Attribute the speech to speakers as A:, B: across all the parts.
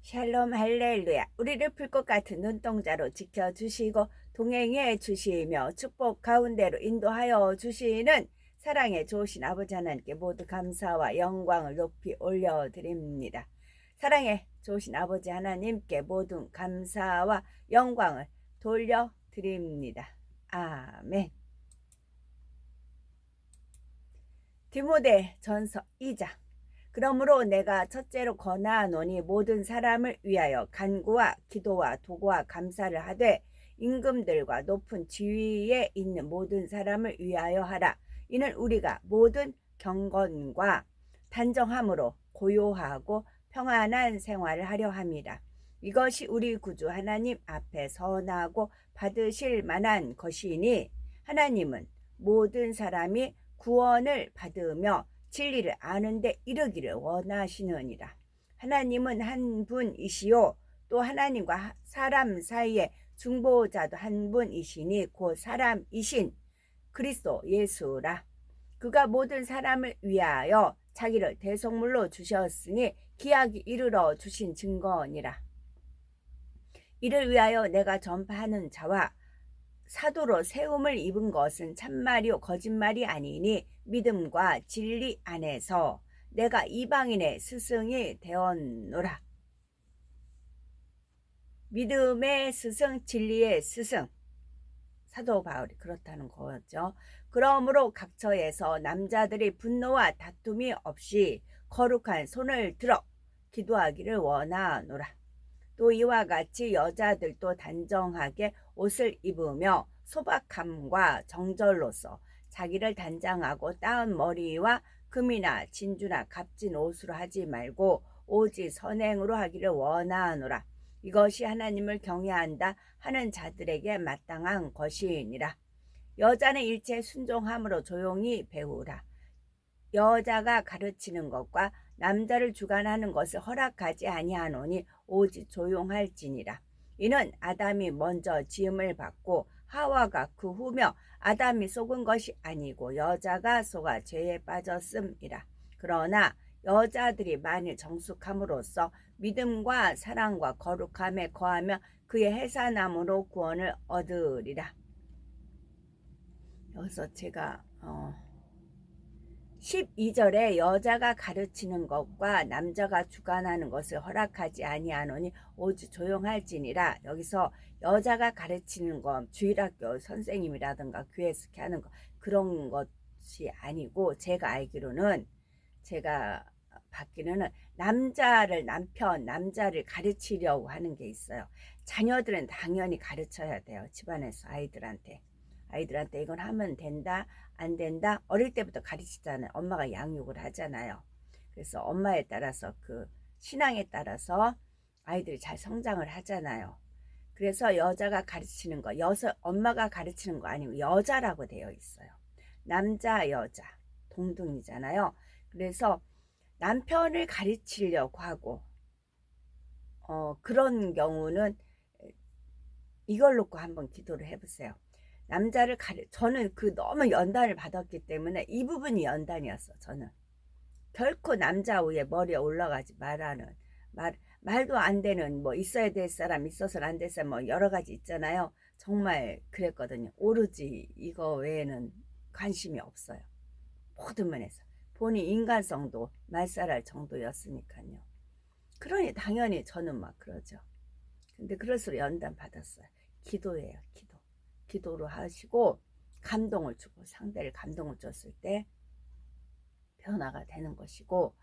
A: 샬롬 할렐루야. 우리를 풀 것 같은 눈동자로 지켜주시고 동행해 주시며 축복 가운데로 인도하여 주시는 사랑의 좋으신 아버지 하나님께 모두 감사와 영광을 높이 올려드립니다. 사랑의 좋으신 아버지 하나님께 모든 감사와 영광을 돌려드립니다. 아멘. 디모데 전서 2장. 그러므로 내가 첫째로 권하노니 모든 사람을 위하여 간구와 기도와 도구와 감사를 하되 임금들과 높은 지위에 있는 모든 사람을 위하여 하라. 이는 우리가 모든 경건과 단정함으로 고요하고 평안한 생활을 하려 함이라. 이것이 우리 구주 하나님 앞에 선하고 받으실 만한 것이니 하나님은 모든 사람이 구원을 받으며 진리를 아는데 이르기를 원하시느니라. 하나님은 한 분이시요 또 하나님과 사람 사이에 중보자도 한 분이시니 곧 사람이신 그리스도 예수라. 그가 모든 사람을 위하여 자기를 대속물로 주셨으니 기약이 이르러 주신 증거니라. 이를 위하여 내가 전파하는 자와 사도로 세움을 입은 것은 참말이요 거짓말이 아니니 믿음과 진리 안에서 내가 이방인의 스승이 되었노라. 믿음의 스승, 진리의 스승. 사도 바울이 그렇다는 거죠. 그러므로 각처에서 남자들이 분노와 다툼이 없이 거룩한 손을 들어 기도하기를 원하노라. 또 이와 같이 여자들도 단정하게 옷을 입으며 소박함과 정절로서 자기를 단장하고 따은 머리와 금이나 진주나 값진 옷으로 하지 말고 오직 선행으로 하기를 원하노라. 이것이 하나님을 경외한다 하는 자들에게 마땅한 것이니라. 여자는 일체 순종함으로 조용히 배우라. 여자가 가르치는 것과 남자를 주관하는 것을 허락하지 아니하노니 오직 조용할지니라. 이는 아담이 먼저 지음을 받고 하와가 그 후며 아담이 속은 것이 아니고 여자가 속아 죄에 빠졌음이라. 그러나 여자들이 만일 정숙함으로써 믿음과 사랑과 거룩함에 거하며 그의 해산함으로 구원을 얻으리라. 여기서 제가 12절에 여자가 가르치는 것과 남자가 주관하는 것을 허락하지 아니하노니 오직 조용할지니라. 여기서 여자가 가르치는 것, 주일학교 선생님이라든가 교회에서 하는 것 그런 것이 아니고 제가 알기로는 제가 받기로는 남자를 가르치려고 하는 게 있어요. 자녀들은 당연히 가르쳐야 돼요. 집안에서 아이들한테 이건 하면 된다 안 된다 어릴 때부터 가르치잖아요. 엄마가 양육을 하잖아요. 그래서 엄마에 따라서 그 신앙에 따라서 아이들이 잘 성장을 하잖아요. 그래서 여자가 가르치는 거 엄마가 가르치는 거 아니고 여자라고 되어 있어요. 남자 여자 동등이잖아요. 그래서 남편을 가르치려고 하고 그런 경우는 이걸 놓고 한번 기도를 해보세요. 저는 그 너무 연단을 받았기 때문에 이 부분이 연단이었어. 저는 결코 남자 위에 머리에 올라가지 말라는 말도 안 되는 뭐 있어야 될 사람 있어서는 안 될 사람 뭐 여러 가지 있잖아요. 정말 그랬거든요. 오로지 이거 외에는 관심이 없어요. 모든 면에서 본인 인간성도 말살할 정도였으니까요. 그러니 당연히 저는 막 그러죠. 근데 그럴수록 연단 받았어요. 기도예요. 기도로 하시고 감동을 주고 상대를 감동을 줬을 때 변화가 되는 것이고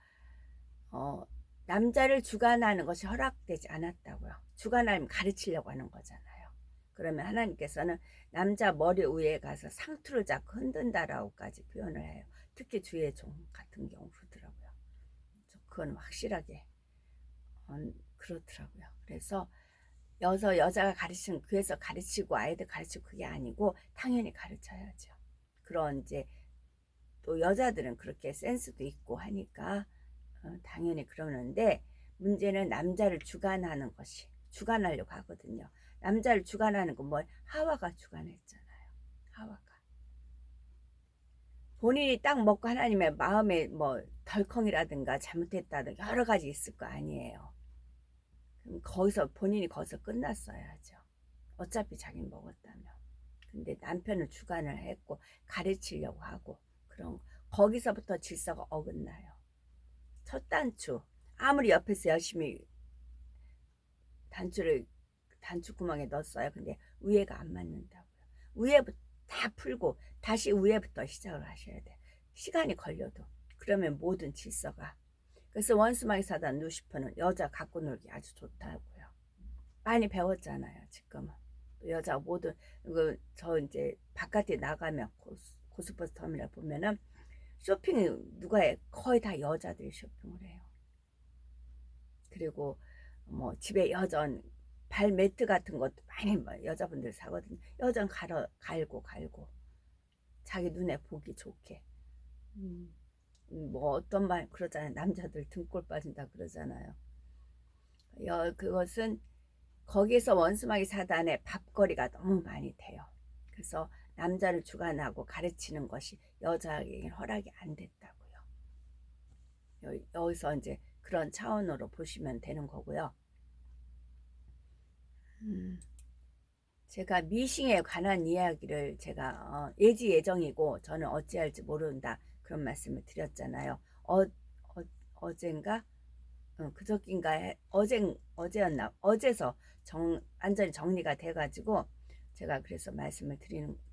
A: 남자를 주관하는 것이 허락되지 않았다고요. 주관하면 가르치려고 하는 거잖아요. 그러면 하나님께서는 남자 머리 위에 가서 상투를 잡고 흔든다라고까지 표현을 해요. 특히 주의 종 같은 경우 그러더라고요. 그건 확실하게 그렇더라고요. 그래서 여자가 가르치는 교회에서 가르치고 아이들 가르치고 그게 아니고 당연히 가르쳐야죠. 그런 이제 또 여자들은 그렇게 센스도 있고 하니까 당연히 그러는데 문제는 남자를 주관하는 것이 주관하려고 하거든요. 남자를 주관하는 건 뭐 하와가 주관했잖아요. 하와가 본인이 딱 먹고 하나님의 마음에 뭐 덜컹이라든가 잘못했다든가 여러 가지 있을 거 아니에요. 그럼 거기서 본인이 거기서 끝났어야죠. 어차피 자기는 먹었다며. 근데 남편은 주관을 했고 가르치려고 하고 그런 거기서부터 질서가 어긋나요. 첫 단추 아무리 옆에서 열심히 단추 구멍에 넣었어요. 근데 위에가 안 맞는다고요. 위에부터 다 풀고 다시 위에부터 시작을 하셔야 돼. 시간이 걸려도. 그러면 모든 질서가. 그래서 원수막이 사단 루시퍼는 여자 갖고 놀기 아주 좋다고요. 많이 배웠잖아요. 지금은. 여자 모든 저 이제 바깥에 나가면 고속버스 터미널 보면은 쇼핑이 누가 해? 거의 다 여자들이 쇼핑을 해요. 그리고 뭐 집에 여전 발 매트 같은 것도 많이 여자분들 사거든요. 여전 갈고 자기 눈에 보기 좋게. 뭐 어떤 말 그러잖아요. 남자들 등골 빠진다 그러잖아요. 그것은 거기서 원수마귀 사단의 밥거리가 너무 많이 돼요. 그래서 남자를 주관하고 가르치는 것이 여자에게 허락이 안 됐다고요. 여기서 이제 그런 차원으로 보시면 되는 거고요. 제가 미싱에 관한 이야기를 제가 예지예정이고 저는 어찌할지 모른다 그런 말씀을 드렸잖아요. 어젠가 그저께인가 어제였나 어제서 완전히 정리가 돼가지고 제가 그래서 말씀을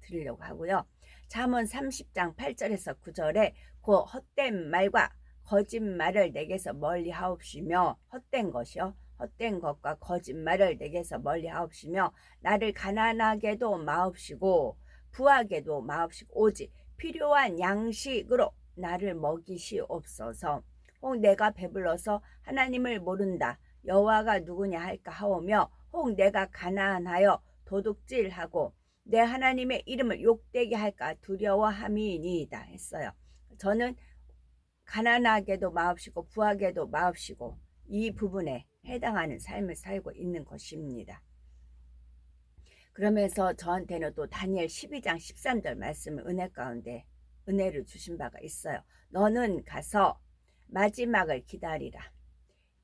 A: 드리려고 하고요. 잠언 30장 8절에서 9절에 그 헛된 말과 거짓말을 내게서 멀리 하옵시며 헛된 것이요 헛된 것과 거짓말을 내게서 멀리 하옵시며 나를 가난하게도 마옵시고 부하게도 마옵시고 오직 필요한 양식으로 나를 먹이시옵소서. 혹 내가 배불러서 하나님을 모른다 여호와가 누구냐 할까 하오며 혹 내가 가난하여 도둑질하고 내 하나님의 이름을 욕되게 할까 두려워함이니이다 했어요. 저는 가난하게도 마옵시고 부하게도 마옵시고 이 부분에 해당하는 삶을 살고 있는 것입니다. 그러면서 저한테는 또 다니엘 12장 13절 말씀을 은혜 가운데 은혜를 주신 바가 있어요. 너는 가서 마지막을 기다리라.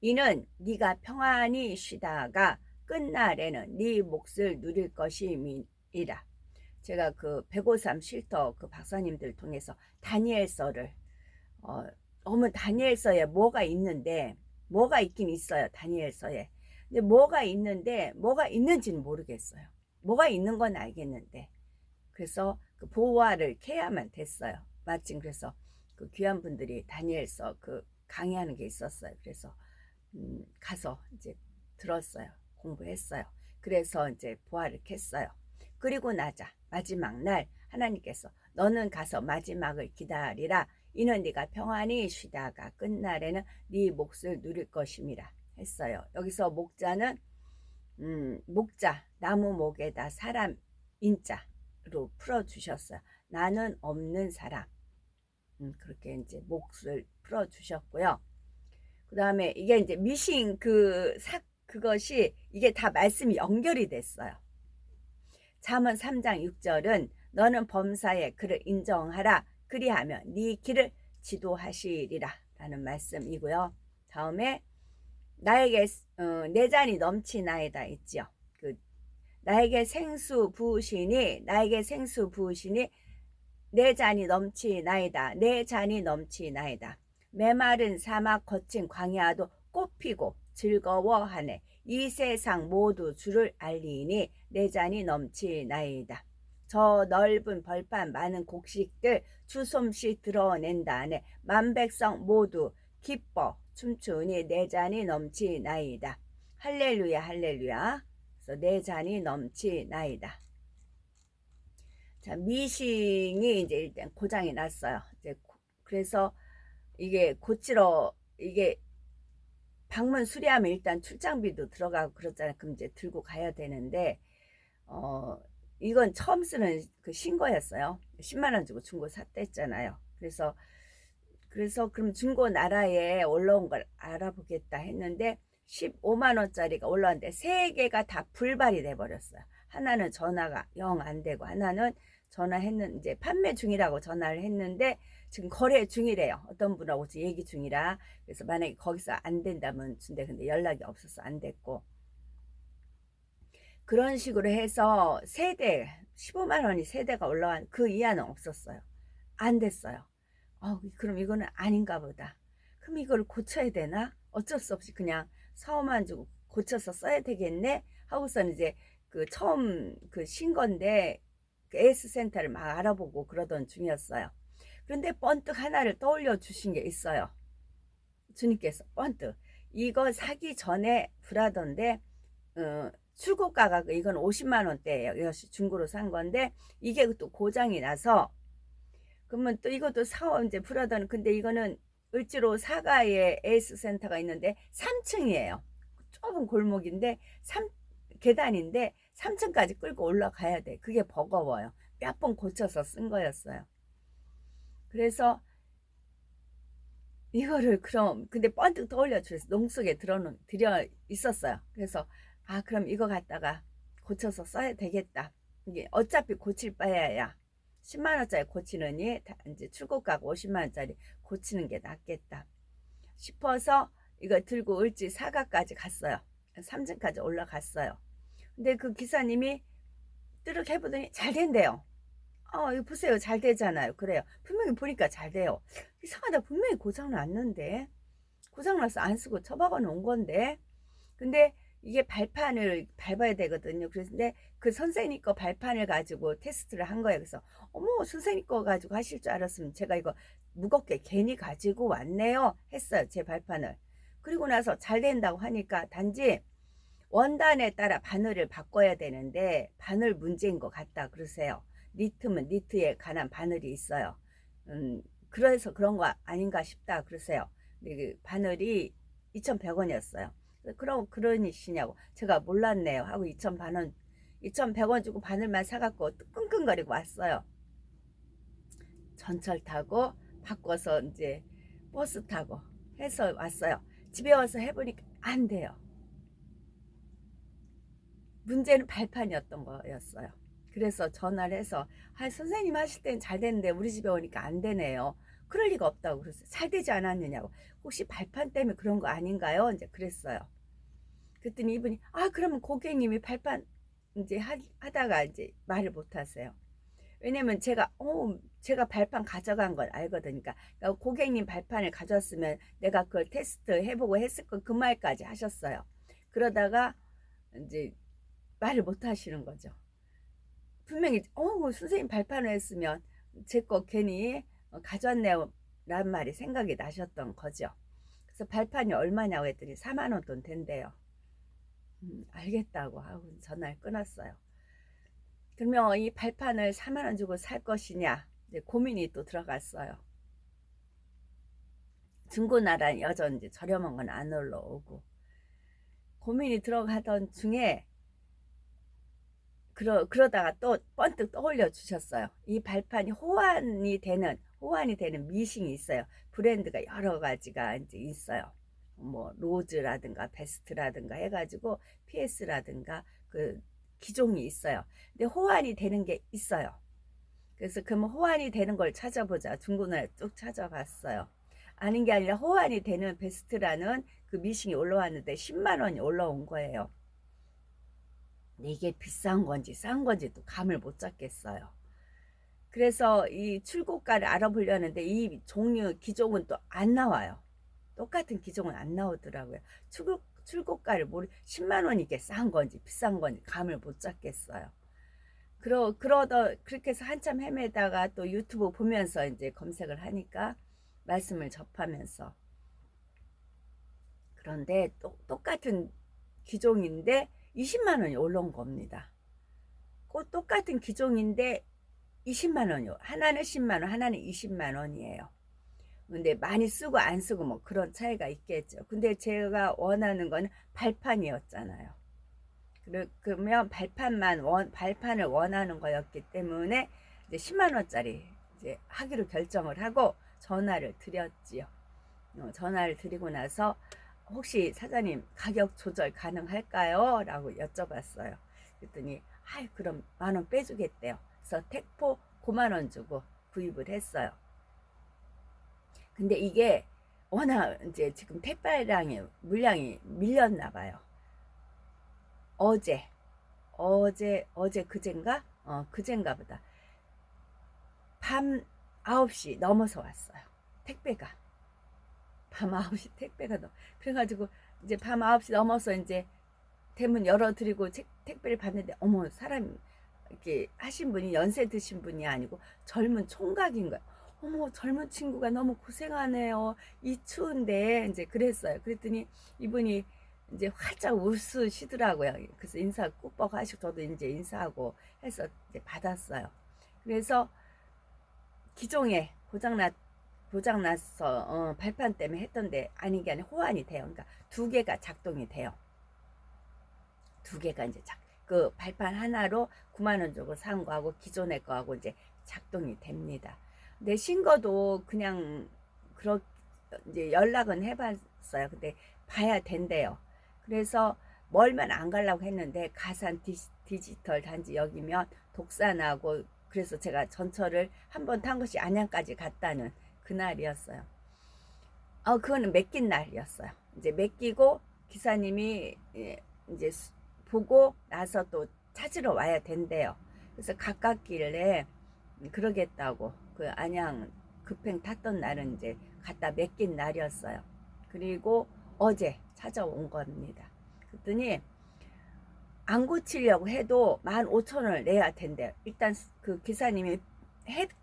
A: 이는 네가 평안히 쉬다가 끝날에는 네 몫을 누릴 것임이라. 제가 그 153 쉴터 그 박사님들 통해서 다니엘서를 너무 다니엘서에 뭐가 있긴 있어요. 다니엘서에. 근데 뭐가 있는지는 모르겠어요. 뭐가 있는 건 알겠는데. 그래서 그 보화를 캐야만 됐어요. 마침 그래서 그 귀한 분들이 다니엘서 그 강의하는 게 있었어요. 그래서 가서 이제 들었어요. 공부했어요. 그래서 이제 보화를 캤어요. 그리고 나자 마지막 날 하나님께서 너는 가서 마지막을 기다리라. 이는 네가 평안히 쉬다가 끝날에는 네 몫을 누릴 것임이라 했어요. 여기서 목자는 목자 나무 목에다 사람 인자로 풀어주셨어요. 나는 없는 사람. 그렇게 이제 몫을 풀어주셨고요. 그 다음에 이게 이제 미싱 그것이 이게 다 말씀이 연결이 됐어요. 잠언 3장 6절은 너는 범사에 그를 인정하라. 그리하면 네 길을 지도하시리라 라는 말씀이고요. 다음에 나에게 내 잔이 넘치나이다 있죠. 나에게 생수 부으시니 내 잔이 넘치나이다. 내 잔이 넘치나이다. 메마른 사막 거친 광야도 꽃피고 즐거워하네. 이 세상 모두 주를 알리니 내 잔이 넘치나이다. 저 넓은 벌판 많은 곡식들 주솜씨 드러낸다네. 만백성 모두 기뻐 춤추니 내 잔이 넘치나이다. 할렐루야 할렐루야. 그래서 내 잔이 넘치나이다. 자, 미싱이 이제 일단 고장이 났어요. 이제 그래서 이게 고치러 이게 방문 수리하면 일단 출장비도 들어가고 그렇잖아요. 그럼 이제 들고 가야 되는데 이건 처음 쓰는 그 신거였어요. 10만 원 주고 중고 샀댔잖아요. 그래서 그럼 중고 나라에 올라온 걸 알아보겠다 했는데 15만 원짜리가 올라왔는데 세 개가 다 불발이 돼 버렸어요. 하나는 전화가 영 안 되고 하나는 전화했는 이제 판매 중이라고 전화를 했는데 지금 거래 중이래요. 어떤 분하고 얘기 중이라. 그래서 만약에 거기서 안 된다면 준대. 근데 연락이 없어서 안 됐고. 그런 식으로 해서 세대 15만 원이 세대가 올라간 그 이하는 없었어요. 안 됐어요. 그럼 이거는 아닌가 보다. 그럼 이걸 고쳐야 되나? 어쩔 수 없이 그냥 사오만 주고 고쳐서 써야 되겠네 하고서는 이제 그 처음 그 신 건데 그 AS 센터를 막 알아보고 그러던 중이었어요. 그런데 번뜩 하나를 떠올려 주신 게 있어요. 주님께서 번뜩 이거 사기 전에 불하던데 출고가가 이건 50만 원대예요. 이것이 중고로 산 건데 이게 또 고장이 나서 그러면 또 이것도 사오 이제 불하던 근데 이거는 을지로 사가에 에이스 센터가 있는데 3층이에요. 좁은 골목인데 계단인데 3층까지 끌고 올라가야 돼. 그게 버거워요. 몇 번 고쳐서 쓴 거였어요. 그래서 이거를 그럼 근데 번뜩 떠올려 주셔서 농속에 들여 있었어요. 그래서 그럼 이거 갖다가 고쳐서 써야 되겠다. 이게 어차피 고칠 바에야 10만 원짜리 고치느니 이제 출고가가 50만 원짜리 고치는 게 낫겠다 싶어서 이거 들고 을지 사가까지 갔어요. 3층까지 올라갔어요. 근데 그 기사님이 뜨륵 해보더니 잘 된대요. 이거 보세요. 잘 되잖아요. 그래요. 분명히 보니까 잘 돼요. 이상하다. 분명히 고장났는데. 고장나서 안 쓰고 처박아 놓은 건데. 근데 이게 발판을 밟아야 되거든요. 그런데 그 선생님 거 발판을 가지고 테스트를 한 거예요. 그래서 어머 선생님 거 가지고 하실 줄 알았으면 제가 이거 무겁게 괜히 가지고 왔네요 했어요. 제 발판을. 그리고 나서 잘 된다고 하니까 단지 원단에 따라 바늘을 바꿔야 되는데 바늘 문제인 것 같다 그러세요. 니트면 니트에 관한 바늘이 있어요. 그래서 그런 거 아닌가 싶다 그러세요. 근데 그 바늘이 2,100원이었어요. 그럼 그러시냐고 제가 몰랐네요 하고 2,100원 주고 바늘만 사갖고 끙끙거리고 왔어요. 전철 타고 바꿔서 이제 버스 타고 해서 왔어요. 집에 와서 해보니까 안 돼요. 문제는 발판이었던 거였어요. 그래서 전화를 해서 선생님 하실 땐 잘 되는데 우리 집에 오니까 안 되네요. 그럴 리가 없다고 그랬어요. 잘 되지 않았느냐고. 혹시 발판 때문에 그런 거 아닌가요? 이제 그랬어요. 그랬더니 이분이 그러면 고객님이 발판 이제 하다가 이제 말을 못 하세요. 왜냐면 제가 발판 가져간 걸 알거든요. 그러니까 고객님 발판을 가져왔으면 내가 그걸 테스트 해보고 했을 거 그 말까지 하셨어요. 그러다가 이제 말을 못 하시는 거죠. 분명히 선생님 발판을 했으면 제 거 괜히 가져왔네요 라는 말이 생각이 나셨던 거죠. 그래서 발판이 얼마냐고 했더니 4만 원 돈 된대요. 알겠다고 하고 전화를 끊었어요. 그러면 이 발판을 4만 원 주고 살 것이냐 이제 고민이 또 들어갔어요. 중고나라는 여전 이제 저렴한 건 안 올라오고 고민이 들어가던 중에 그러다가 또 번뜩 떠올려 주셨어요. 이 발판이 호환이 되는 미싱이 있어요. 브랜드가 여러 가지가 이제 있어요. 뭐 로즈라든가 베스트라든가 해가지고 PS라든가 그 기종이 있어요. 근데 호환이 되는 게 있어요. 그래서 그러면 호환이 되는 걸 찾아보자. 중고나라에 쭉 찾아봤어요. 아닌 게 아니라 호환이 되는 베스트라는 그 미싱이 올라왔는데 10만 원이 올라온 거예요. 이게 비싼 건지 싼 건지 또 감을 못 잡겠어요. 그래서 이 출고가를 알아보려는데 이 기종은 또 안 나와요. 똑같은 기종은 안 나오더라고요. 출고가를 10만 원이 이게 싼 건지 비싼 건지 감을 못 잡겠어요. 그렇게 해서 한참 헤매다가 또 유튜브 보면서 이제 검색을 하니까 말씀을 접하면서 그런데 똑같은 기종인데 20만 원이 올라온 겁니다. 똑같은 기종인데 20만 원이요. 하나는 10만 원, 하나는 20만 원이에요. 근데 많이 쓰고 안 쓰고 뭐 그런 차이가 있겠죠. 근데 제가 원하는 거는 발판이었잖아요. 그러면 발판을 원하는 거였기 때문에 이제 10만 원짜리 이제 하기로 결정을 하고 전화를 드렸지요. 전화를 드리고 나서 혹시 사장님 가격 조절 가능할까요? 라고 여쭤봤어요. 그랬더니 그럼 10,000원 빼주겠대요. 그래서 택포 9만 원 주고 구입을 했어요. 근데 이게 워낙 이제 지금 택배량이 물량이 밀렸나 봐요. 어제 그젠가? 그젠가 보다. 밤 9시 넘어서 왔어요. 택배가. 밤 9시 택배가 그래가지고 이제 밤 9시 넘어서 이제 대문 열어드리고 택배를 받는데 어머 사람 이렇게 하신 분이 연세 드신 분이 아니고 젊은 총각인 거예요. 어머 젊은 친구가 너무 고생하네요. 이 추운데 이제 그랬어요. 그랬더니 이분이 이제 활짝 웃으시더라고요. 그래서 인사 꾸벅 하시고 저도 이제 인사하고 해서 이제 받았어요. 그래서 기종에 고장나서 발판 때문에 했던데 아닌 게 아니라 호환이 돼요. 그러니까 두 개가 작동이 돼요. 두 개가 이제 그 발판 하나로 9만 원 주고 산 거하고 기존의 거하고 이제 작동이 됩니다. 근데 신거도 그냥 이제 연락은 해봤어요. 근데 봐야 된대요. 그래서 멀면 안 가려고 했는데 가산 디지털 단지 여기면 독산하고 그래서 제가 전철을 한 번 탄 것이 안양까지 갔다는 그날이었어요. 그거는 맡긴 날이었어요. 이제 맡기고 기사님이 이제 보고 나서 또 찾으러 와야 된대요. 그래서 가깝길래 그러겠다고 그 안양 급행 탔던 날은 이제 갖다 맡긴 날이었어요. 그리고 어제 찾아온 겁니다. 그랬더니 안 고치려고 해도 15,000원을 내야 된대요. 일단 그 기사님이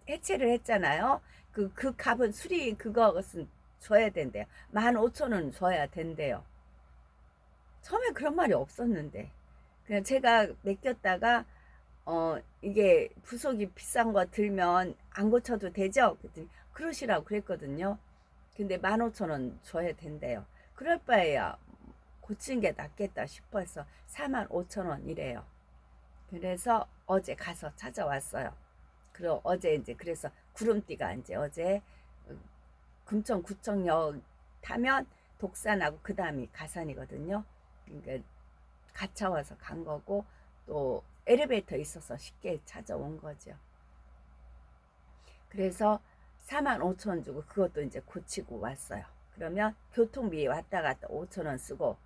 A: 해체를 했잖아요. 그 값은 수리 그것은 줘야 된대요. 15,000원 줘야 된대요. 처음에 그런 말이 없었는데 그냥 제가 맡겼다가 이게 부속이 비싼 거 들면 안 고쳐도 되죠? 그랬더니 그러시라고 그랬거든요. 근데 15,000원 줘야 된대요. 그럴 바에야 고친 게 낫겠다 싶어서 45,000원이래요. 그래서 어제 가서 찾아왔어요. 그리고 어제 이제 그래서 구름띠가 이제 어제 금천구청역 타면 독산하고 그 다음이 가산이거든요. 그러니까 가차 와서 간 거고 또 엘리베이터 있어서 쉽게 찾아온 거죠. 그래서 45,000원 주고 그것도 이제 고치고 왔어요. 그러면 교통비 왔다 갔다 5,000원 쓰고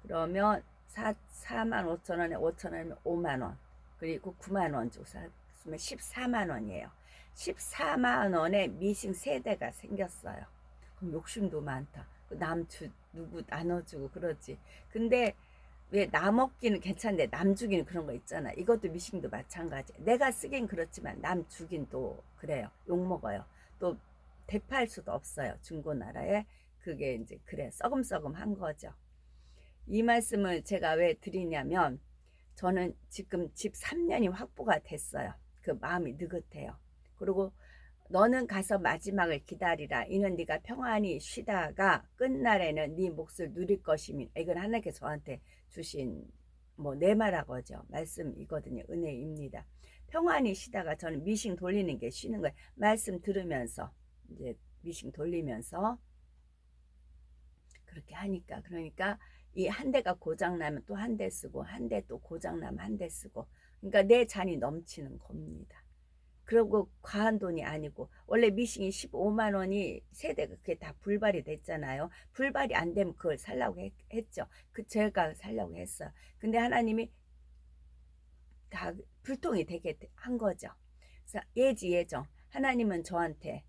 A: 그러면 45,000원에 5,000원이면 5만원 그리고 9만원 주고 샀으면 14만원이에요. 14만원에 미싱 세대가 생겼어요. 그럼 욕심도 많다. 누구 나눠주고 그러지. 근데 왜 나 먹기는 괜찮은데 남 주기는 그런 거 있잖아. 이것도 미싱도 마찬가지. 내가 쓰긴 그렇지만 남 주긴 또 그래요. 욕 먹어요. 또 대파할 수도 없어요. 중고나라에. 그게 이제 그래 썩음썩음 한 거죠. 이 말씀을 제가 왜 드리냐면 저는 지금 집 3년이 확보가 됐어요. 그 마음이 느긋해요. 그리고 너는 가서 마지막을 기다리라. 이는 네가 평안히 쉬다가 끝날에는 네 몫을 누릴 것이니 이건 하나님께서 저한테 주신 내 말하고죠. 말씀이거든요. 은혜입니다. 평안히 쉬다가 저는 미싱 돌리는 게 쉬는 거예요. 말씀 들으면서 이제 미싱 돌리면서 그렇게 하니까 그러니까 이 한 대가 고장 나면 또 한 대 쓰고 한 대 또 고장 나면 한 대 쓰고 그러니까 내 잔이 넘치는 겁니다. 그리고 과한 돈이 아니고 원래 미싱이 15만 원이 세대가 그게 다 불발이 됐잖아요. 불발이 안 되면 그걸 살라고 했죠. 제가 살려고 했어요. 근데 하나님이 다 불통이 되게 한 거죠. 그래서 예지예정 하나님은 저한테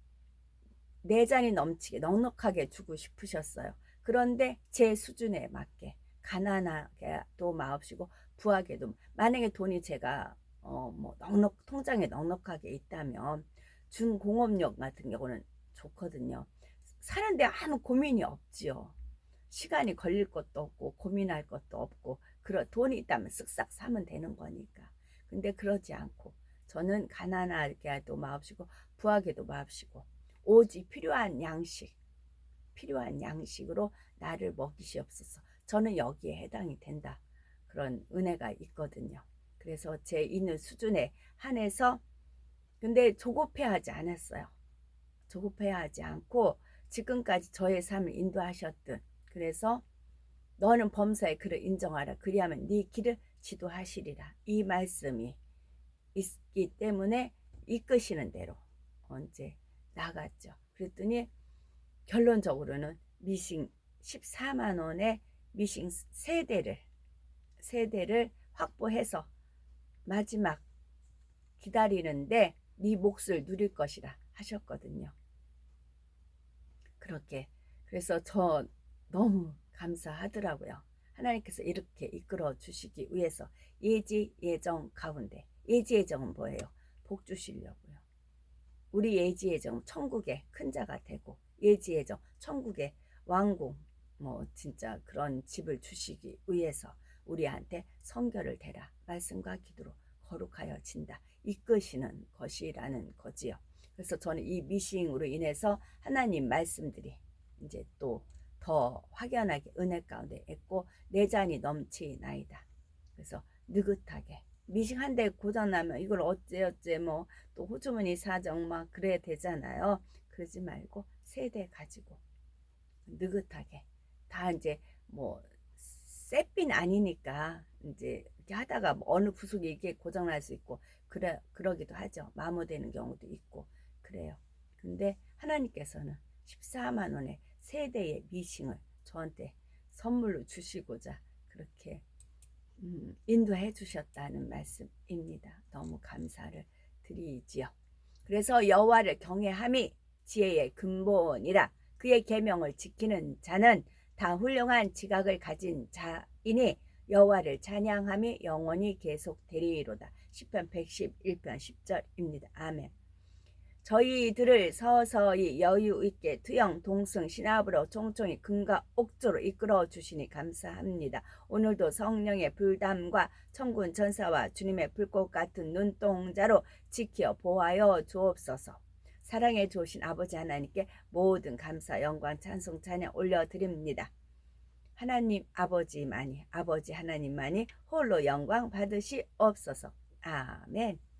A: 내 잔이 넘치게 넉넉하게 주고 싶으셨어요. 그런데 제 수준에 맞게 가난하게도 마옵시고 부하게도 만약에 돈이 제가 통장에 넉넉하게 있다면 준공업용 같은 경우는 좋거든요. 사는데 아무 고민이 없지요. 시간이 걸릴 것도 없고 고민할 것도 없고 돈이 있다면 쓱싹 사면 되는 거니까. 근데 그러지 않고 저는 가난하게도 마옵시고 부하게도 마옵시고 오직 필요한 양식으로 나를 먹이시옵소서. 저는 여기에 해당이 된다. 그런 은혜가 있거든요. 그래서 제 있는 수준에 한해서 근데 조급해하지 않았어요. 조급해하지 않고 지금까지 저의 삶을 인도하셨던 그래서 너는 범사의 그를 인정하라. 그리하면 네 길을 지도하시리라. 이 말씀이 있기 때문에 이끄시는 대로 언제 나갔죠. 그랬더니 결론적으로는 미싱 14만 원의 미싱 세대를 확보해서 마지막 기다리는데 네 몫을 누릴 것이라 하셨거든요. 그렇게 그래서 저 너무 감사하더라고요. 하나님께서 이렇게 이끌어 주시기 위해서 예지 예정 가운데, 예지 예정은 뭐예요? 복 주시려고요. 우리 예지 예정 천국의 큰 자가 되고, 예지 예정 천국의 왕궁, 뭐 진짜 그런 집을 주시기 위해서 우리한테 성결을 대라, 말씀과 기도로 거룩하여 진다, 이끄시는 것이라는 거지요. 그래서 저는 이 미싱으로 인해서 하나님 말씀들이 이제 또 더 확연하게 은혜 가운데 있고 내 잔이 넘치나이다. 그래서 느긋하게 미싱 한 대 고장나면 이걸 어째 뭐 또 호주머니 사정 막 그래야 되잖아요. 그러지 말고 세 대 가지고 느긋하게 다 이제 뭐 셋빈 아니니까 이제 이렇게 하다가 뭐 어느 부속이 이게 고장날 수 있고 그러기도 하죠. 마모되는 경우도 있고 그래요. 근데 하나님께서는 14만 원의 세대의 미싱을 저한테 선물로 주시고자 그렇게 인도해 주셨다는 말씀입니다. 너무 감사를 드리지요. 그래서 여호와를 경외함이 지혜의 근본이라. 그의 계명을 지키는 자는 다 훌륭한 지각을 가진 자이니 여호와를 찬양함이 영원히 계속되리로다. 시편 111편 10절입니다. 아멘. 저희들을 서서히 여유 있게 투영 동승 신압으로 총총히 금과 옥조로 이끌어 주시니 감사합니다. 오늘도 성령의 불담과 천군 천사와 주님의 불꽃 같은 눈동자로 지켜 보하여 주옵소서. 사랑해 주신 아버지 하나님께 모든 감사 영광 찬송 찬양 올려드립니다. 하나님 아버지 하나님만이 홀로 영광 받으시옵소서. 아멘.